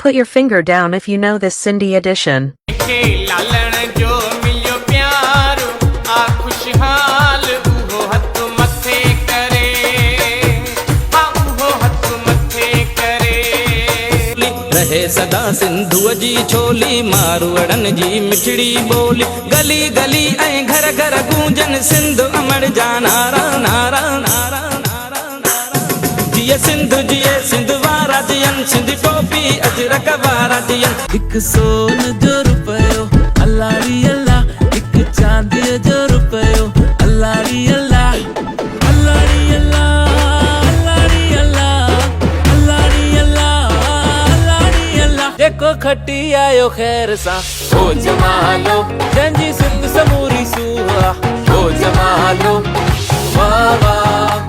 put your finger down if you know this Sindhi edition. रहे सदा सिंधुअ जी छोली, मारवड़न जी मिठड़ी बोली, गली गली ऐं घर घर गूंजन सिंध अमर जा नारा नारा नारा नारा नारा। जिए सिंध वारा जियन, सिंधी टोपी अजरक वारा जियन। एक सोन जो रुपयो अल्लाड़ी अल्लाह, एक चांदी जो रुपयो अल्लाड़ी अल्लाह, अल्लाड़ी अल्लाह, अल्लाड़ी अल्लाह, अल्लाड़ी अल्लाह, अल्लाड़ी अल्लाह। देखो खटी आयो खैर सा हो जमालो, जंजी सिंध समूरी सूहा हो जमालो, वाह वाह।